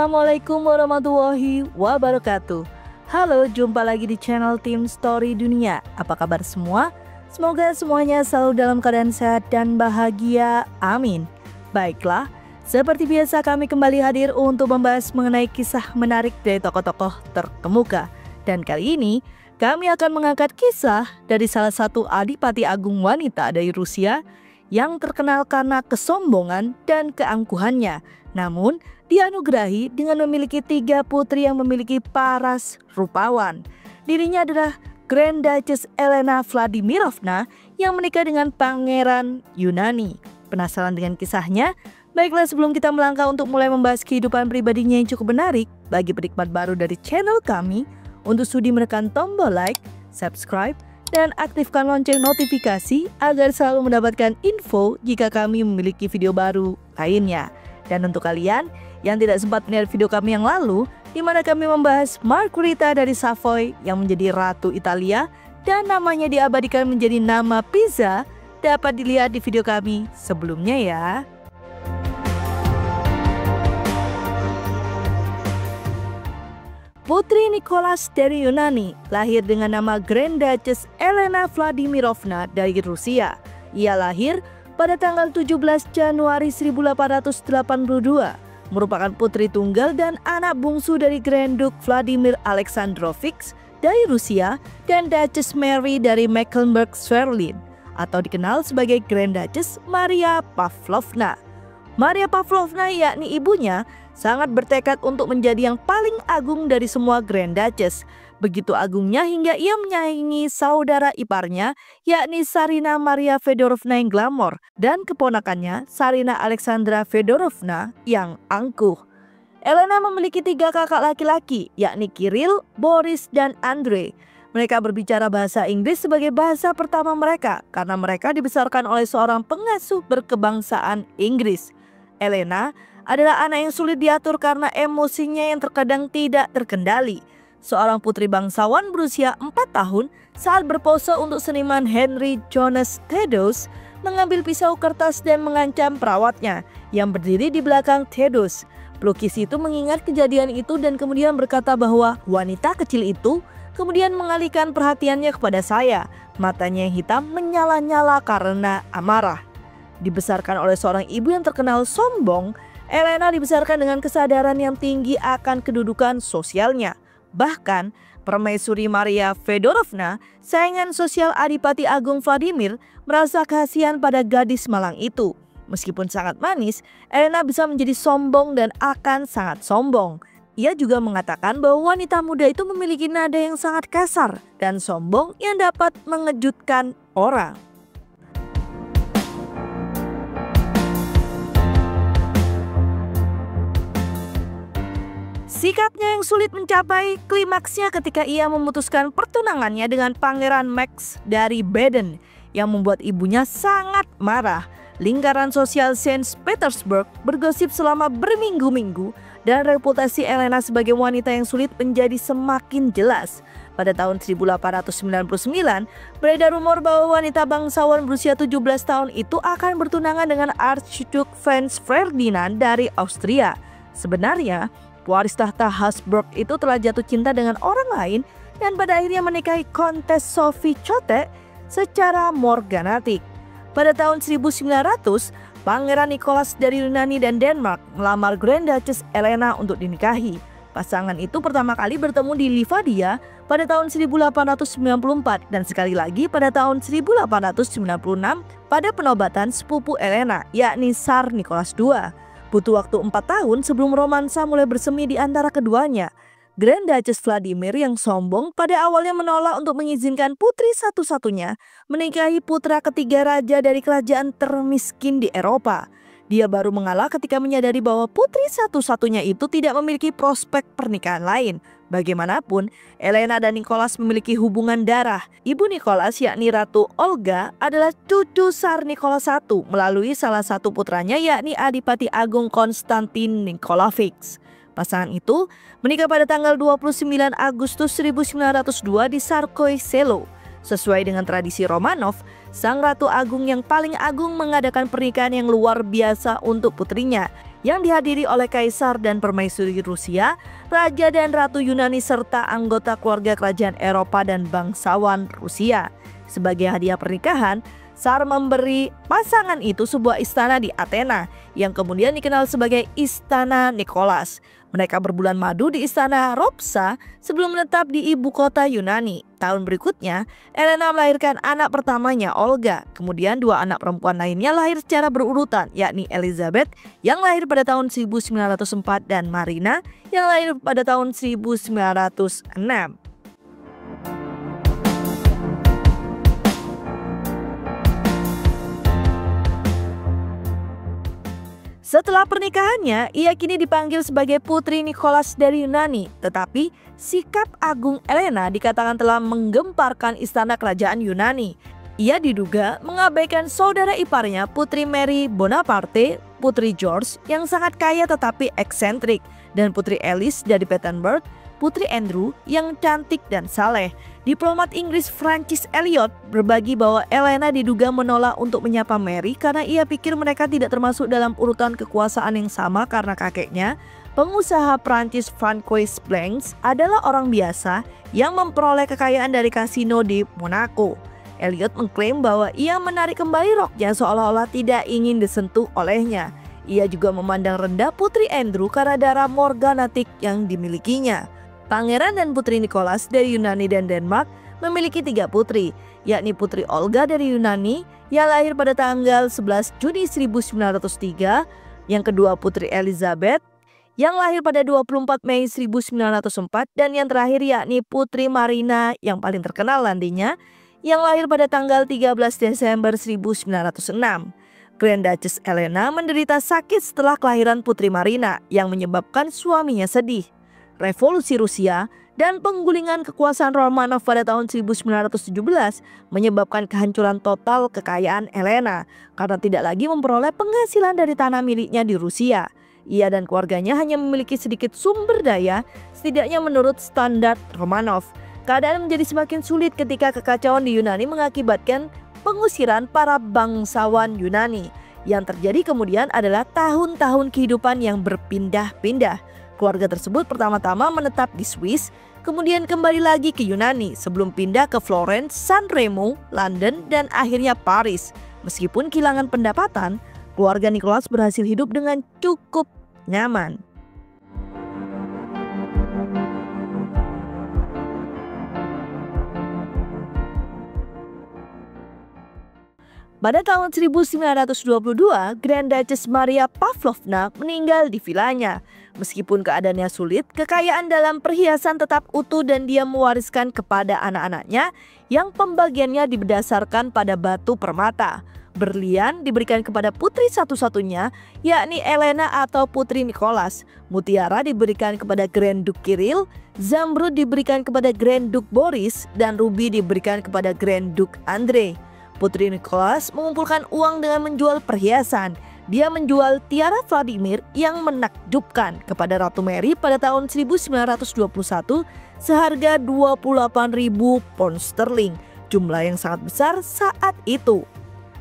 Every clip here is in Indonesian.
Assalamualaikum warahmatullahi wabarakatuh. Halo, jumpa lagi di channel Tim Story Dunia. Apa kabar semua? Semoga semuanya selalu dalam keadaan sehat dan bahagia. Amin. Baiklah, seperti biasa kami kembali hadir untuk membahas mengenai kisah menarik dari tokoh-tokoh terkemuka. Dan kali ini kami akan mengangkat kisah dari salah satu adipati agung wanita dari Rusia yang terkenal karena kesombongan dan keangkuhannya. Namun, dianugerahi dengan memiliki 3 putri yang memiliki paras rupawan. Dirinya adalah Grand Duchess Elena Vladimirovna yang menikah dengan Pangeran Yunani. Penasaran dengan kisahnya? Baiklah, sebelum kita melangkah untuk mulai membahas kehidupan pribadinya yang cukup menarik, bagi penikmat baru dari channel kami, untuk sudi menekan tombol like, subscribe, dan aktifkan lonceng notifikasi agar selalu mendapatkan info jika kami memiliki video baru lainnya. Dan untuk kalian yang tidak sempat melihat video kami yang lalu, di mana kami membahas Margherita dari Savoy yang menjadi Ratu Italia dan namanya diabadikan menjadi nama Pisa, dapat dilihat di video kami sebelumnya ya. Putri Nicholas dari Yunani lahir dengan nama Grand Duchess Elena Vladimirovna dari Rusia. Ia lahir pada tanggal 17 Januari 1882, merupakan putri tunggal dan anak bungsu dari Grand Duke Vladimir Alexandrovich dari Rusia dan Duchess Mary dari Mecklenburg-Schwerin, atau dikenal sebagai Grand Duchess Maria Pavlovna. Maria Pavlovna, yakni ibunya, sangat bertekad untuk menjadi yang paling agung dari semua Grand Duchess. Begitu agungnya hingga ia menyaingi saudara iparnya, yakni Tsarina Maria Feodorovna yang glamor dan keponakannya Tsarina Alexandra Feodorovna yang angkuh. Elena memiliki 3 kakak laki-laki, yakni Kirill, Boris, dan Andrei. Mereka berbicara bahasa Inggris sebagai bahasa pertama mereka karena mereka dibesarkan oleh seorang pengasuh berkebangsaan Inggris. Elena adalah anak yang sulit diatur karena emosinya yang terkadang tidak terkendali. Seorang putri bangsawan berusia 4 tahun saat berpose untuk seniman Henry Jonas Thedos mengambil pisau kertas dan mengancam perawatnya yang berdiri di belakang Thedos. Pelukis itu mengingat kejadian itu dan kemudian berkata bahwa wanita kecil itu kemudian mengalihkan perhatiannya kepada saya. Matanya yang hitam menyala-nyala karena amarah. Dibesarkan oleh seorang ibu yang terkenal sombong, Elena dibesarkan dengan kesadaran yang tinggi akan kedudukan sosialnya. Bahkan, Permaisuri Maria Feodorovna, saingan sosial Adipati Agung Vladimir, merasa kasihan pada gadis malang itu. Meskipun sangat manis, Elena bisa menjadi sombong dan akan sangat sombong. Ia juga mengatakan bahwa wanita muda itu memiliki nada yang sangat kasar dan sombong yang dapat mengejutkan orang. Sikapnya yang sulit mencapai klimaksnya ketika ia memutuskan pertunangannya dengan Pangeran Max dari Baden yang membuat ibunya sangat marah. Lingkaran sosial Saint Petersburg bergosip selama berminggu-minggu dan reputasi Elena sebagai wanita yang sulit menjadi semakin jelas. Pada tahun 1899, beredar rumor bahwa wanita bangsawan berusia 17 tahun itu akan bertunangan dengan Archduke Franz Ferdinand dari Austria. Sebenarnya, pewaris tahta Habsburg itu telah jatuh cinta dengan orang lain dan pada akhirnya menikahi Kontes Sophie Chotek secara morganatik. Pada tahun 1900, Pangeran Nicholas dari Yunani dan Denmark melamar Grand Duchess Elena untuk dinikahi. Pasangan itu pertama kali bertemu di Livadia pada tahun 1894 dan sekali lagi pada tahun 1896 pada penobatan sepupu Elena, yakni Tsar Nicholas II. Butuh waktu 4 tahun sebelum romansa mulai bersemi di antara keduanya. Grand Duchess Vladimir yang sombong pada awalnya menolak untuk mengizinkan putri satu-satunya menikahi putra ketiga raja dari kerajaan termiskin di Eropa. Dia baru mengalah ketika menyadari bahwa putri satu-satunya itu tidak memiliki prospek pernikahan lain. Bagaimanapun, Elena dan Nicholas memiliki hubungan darah. Ibu Nicholas, yakni Ratu Olga, adalah cucu Tsar Nicholas I melalui salah satu putranya, yakni Adipati Agung Konstantin Nikolaevich. Pasangan itu menikah pada tanggal 29 Agustus 1902 di Tsarskoye Selo. Sesuai dengan tradisi Romanov, Sang Ratu Agung yang paling agung mengadakan pernikahan yang luar biasa untuk putrinya, yang dihadiri oleh kaisar dan permaisuri Rusia, raja dan ratu Yunani serta anggota keluarga kerajaan Eropa dan bangsawan Rusia. Sebagai hadiah pernikahan, Tsar memberi pasangan itu sebuah istana di Athena yang kemudian dikenal sebagai Istana Nicholas. Mereka berbulan madu di Istana Ropsa sebelum menetap di ibu kota Yunani. Tahun berikutnya, Elena melahirkan anak pertamanya, Olga. Kemudian dua anak perempuan lainnya lahir secara berurutan, yakni Elizabeth yang lahir pada tahun 1904 dan Marina yang lahir pada tahun 1906. Setelah pernikahannya, ia kini dipanggil sebagai Putri Nicholas dari Yunani. Tetapi sikap agung Elena dikatakan telah menggemparkan istana kerajaan Yunani. Ia diduga mengabaikan saudara iparnya Putri Mary Bonaparte, Putri George yang sangat kaya tetapi eksentrik, dan Putri Alice dari Battenberg, Putri Andrew yang cantik dan saleh. Diplomat Inggris Francis Eliot berbagi bahwa Elena diduga menolak untuk menyapa Mary karena ia pikir mereka tidak termasuk dalam urutan kekuasaan yang sama karena kakeknya, pengusaha Prancis Francois Blancs, adalah orang biasa yang memperoleh kekayaan dari kasino di Monaco. Eliot mengklaim bahwa ia menarik kembali roknya seolah-olah tidak ingin disentuh olehnya. Ia juga memandang rendah Putri Andrew karena darah morganatik yang dimilikinya. Pangeran dan Putri Nicholas dari Yunani dan Denmark memiliki 3 putri, yakni Putri Olga dari Yunani yang lahir pada tanggal 11 Juni 1903, yang kedua Putri Elizabeth yang lahir pada 24 Mei 1904, dan yang terakhir yakni Putri Marina yang paling terkenal nantinya yang lahir pada tanggal 13 Desember 1906. Grand Duchess Elena menderita sakit setelah kelahiran Putri Marina yang menyebabkan suaminya sedih. Revolusi Rusia dan penggulingan kekuasaan Romanov pada tahun 1917 menyebabkan kehancuran total kekayaan Elena karena tidak lagi memperoleh penghasilan dari tanah miliknya di Rusia. Ia dan keluarganya hanya memiliki sedikit sumber daya, setidaknya menurut standar Romanov. Keadaan menjadi semakin sulit ketika kekacauan di Yunani mengakibatkan pengusiran para bangsawan Yunani. Yang terjadi kemudian adalah tahun-tahun kehidupan yang berpindah-pindah. Keluarga tersebut pertama-tama menetap di Swiss, kemudian kembali lagi ke Yunani sebelum pindah ke Florence, San Remo, London, dan akhirnya Paris. Meskipun kehilangan pendapatan, keluarga Nicholas berhasil hidup dengan cukup nyaman. Pada tahun 1922, Grand Duchess Maria Pavlovna meninggal di vilanya. Meskipun keadaannya sulit, kekayaan dalam perhiasan tetap utuh dan dia mewariskan kepada anak-anaknya yang pembagiannya berdasarkan pada batu permata. Berlian diberikan kepada putri satu-satunya, yakni Elena atau Putri Nicholas. Mutiara diberikan kepada Grand Duke Kirill, Zamrud diberikan kepada Grand Duke Boris, dan ruby diberikan kepada Grand Duke Andrei. Putri Nicholas mengumpulkan uang dengan menjual perhiasan. Dia menjual tiara Vladimir yang menakjubkan kepada Ratu Mary pada tahun 1921 seharga 28.000 pound sterling, jumlah yang sangat besar saat itu.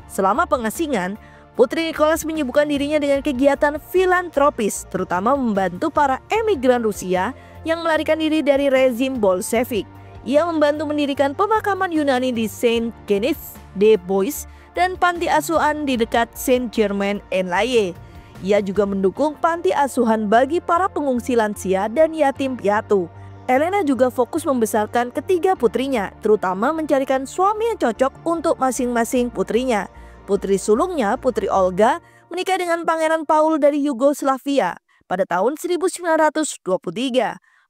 Selama pengasingan, Putri Nicholas menyibukkan dirinya dengan kegiatan filantropis, terutama membantu para emigran Rusia yang melarikan diri dari rezim Bolshevik. Ia membantu mendirikan pemakaman Yunani di Saint-Geneviève-des-Bois dan panti asuhan di dekat Saint-Germain-en-Laye. Ia juga mendukung panti asuhan bagi para pengungsi lansia dan yatim piatu. Elena juga fokus membesarkan ketiga putrinya, terutama mencarikan suami yang cocok untuk masing-masing putrinya. Putri sulungnya, Putri Olga, menikah dengan Pangeran Paul dari Yugoslavia pada tahun 1923.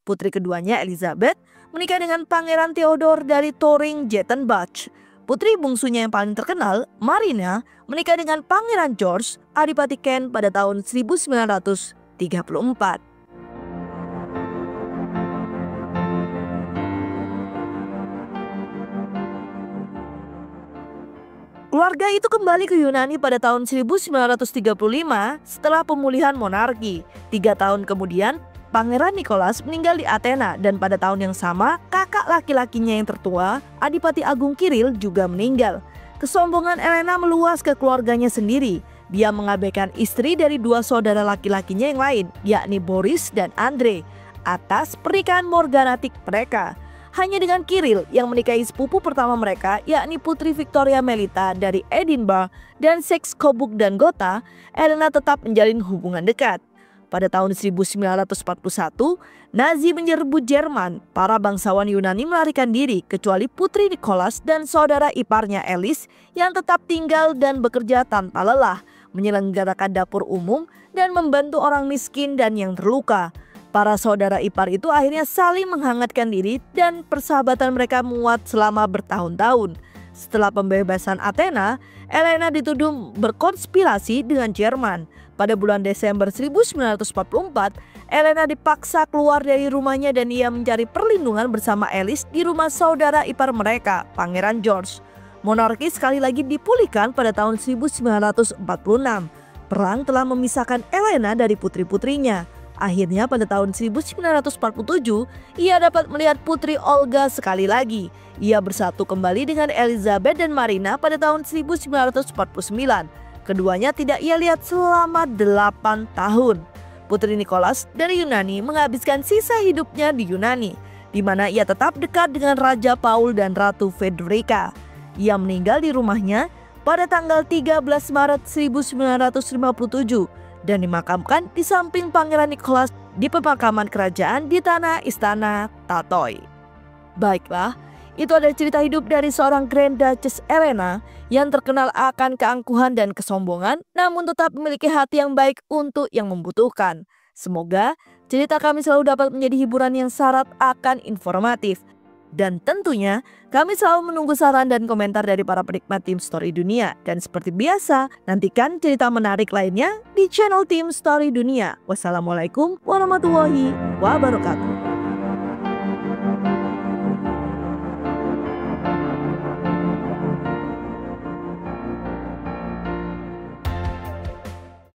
Putri keduanya, Elizabeth, menikah dengan Pangeran Theodor dari Thoringen-Jettenbach. Putri bungsunya yang paling terkenal, Marina, menikah dengan Pangeran George, Adipati Kent pada tahun 1934. Keluarga itu kembali ke Yunani pada tahun 1935 setelah pemulihan monarki. 3 tahun kemudian, Pangeran Nicholas meninggal di Athena dan pada tahun yang sama kakak laki-lakinya yang tertua, Adipati Agung Kirill juga meninggal. Kesombongan Elena meluas ke keluarganya sendiri. Dia mengabaikan istri dari dua saudara laki-lakinya yang lain, yakni Boris dan Andre, atas pernikahan morganatik mereka. Hanya dengan Kirill yang menikahi sepupu pertama mereka, yakni Putri Victoria Melita dari Edinburgh dan seks Coburg dan Gotha, Elena tetap menjalin hubungan dekat. Pada tahun 1941, Nazi menyerbu Jerman. Para bangsawan Yunani melarikan diri, kecuali Putri Nicholas dan saudara iparnya Alice yang tetap tinggal dan bekerja tanpa lelah, menyelenggarakan dapur umum dan membantu orang miskin dan yang terluka. Para saudara ipar itu akhirnya saling menghangatkan diri dan persahabatan mereka menguat selama bertahun-tahun. Setelah pembebasan Athena, Elena dituduh berkonspirasi dengan Jerman. Pada bulan Desember 1944, Elena dipaksa keluar dari rumahnya dan ia mencari perlindungan bersama Alice di rumah saudara ipar mereka, Pangeran George. Monarki sekali lagi dipulihkan pada tahun 1946. Perang telah memisahkan Elena dari putri-putrinya. Akhirnya pada tahun 1947, ia dapat melihat Putri Olga sekali lagi. Ia bersatu kembali dengan Elizabeth dan Marina pada tahun 1949. Keduanya tidak ia lihat selama 8 tahun. Putri Nicholas dari Yunani menghabiskan sisa hidupnya di Yunani, di mana ia tetap dekat dengan Raja Paul dan Ratu Frederica. Ia meninggal di rumahnya pada tanggal 13 Maret 1957 dan dimakamkan di samping Pangeran Nicholas di pemakaman kerajaan di tanah istana Tatoy. Baiklah, itu adalah cerita hidup dari seorang Grand Duchess Elena yang terkenal akan keangkuhan dan kesombongan, namun tetap memiliki hati yang baik untuk yang membutuhkan. Semoga cerita kami selalu dapat menjadi hiburan yang syarat akan informatif. Dan tentunya kami selalu menunggu saran dan komentar dari para penikmat Tim Story Dunia. Dan seperti biasa, nantikan cerita menarik lainnya di channel Tim Story Dunia. Wassalamualaikum warahmatullahi wabarakatuh.